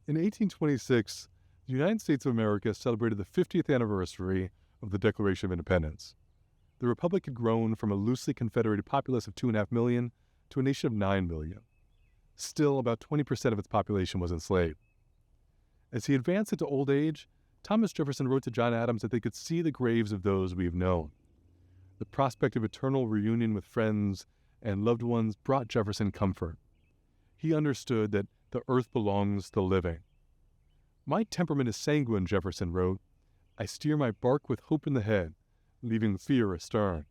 In 1826, the United States of America celebrated the 50th anniversary of the Declaration of Independence. The Republic had grown from a loosely confederated populace of 2.5 million to a nation of 9 million. Still, about 20% of its population was enslaved. As he advanced into old age, Thomas Jefferson wrote to John Adams that they could see the graves of those we have known. The prospect of eternal reunion with friends and loved ones brought Jefferson comfort. He understood that the earth belongs to the living. "My temperament is sanguine," Jefferson wrote. "I steer my bark with hope in the head, leaving fear astern."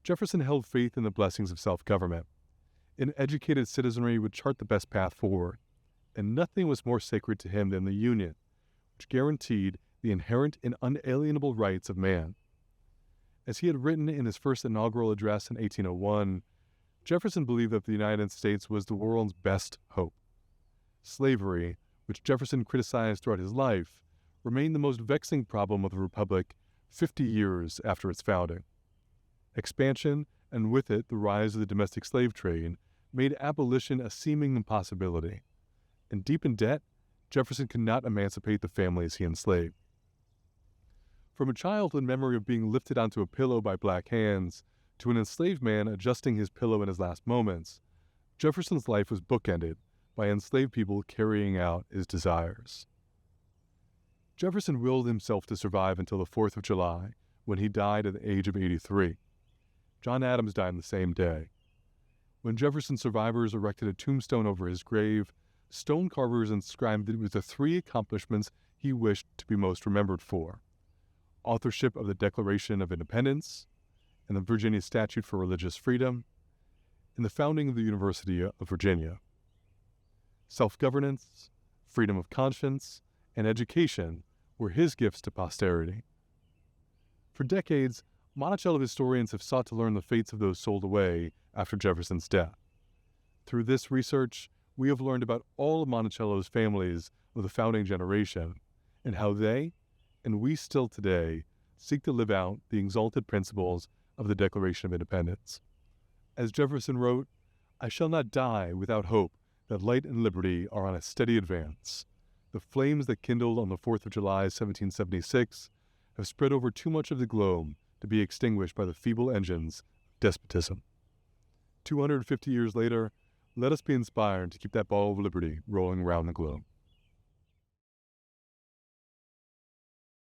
Jefferson held faith in the blessings of self-government. An educated citizenry would chart the best path forward, and nothing was more sacred to him than the Union, which guaranteed the inherent and unalienable rights of man. As he had written in his first inaugural address in 1801, Jefferson believed that the United States was the world's best hope. Slavery, which Jefferson criticized throughout his life, remained the most vexing problem of the Republic 50 years after its founding. Expansion, and with it the rise of the domestic slave trade, made abolition a seeming impossibility. And deep in debt, Jefferson could not emancipate the families he enslaved. From a childhood memory of being lifted onto a pillow by black hands to an enslaved man adjusting his pillow in his last moments, Jefferson's life was bookended by enslaved people carrying out his desires. Jefferson willed himself to survive until the 4th of July, when he died at the age of 83. John Adams died on the same day. When Jefferson's survivors erected a tombstone over his grave, stone carvers inscribed that it was the 3 accomplishments he wished to be most remembered for: authorship of the Declaration of Independence, and the Virginia Statute for Religious Freedom, and the founding of the University of Virginia. Self-governance, freedom of conscience, and education were his gifts to posterity. For decades, Monticello historians have sought to learn the fates of those sold away after Jefferson's death. Through this research, we have learned about all of Monticello's families of the founding generation and how they, and we still today, seek to live out the exalted principles of the Declaration of Independence. As Jefferson wrote, "I shall not die without hope that light and liberty are on a steady advance. The flames that kindled on the 4th of July, 1776, have spread over too much of the globe to be extinguished by the feeble engines of despotism." 250 years later, let us be inspired to keep that ball of liberty rolling around the globe.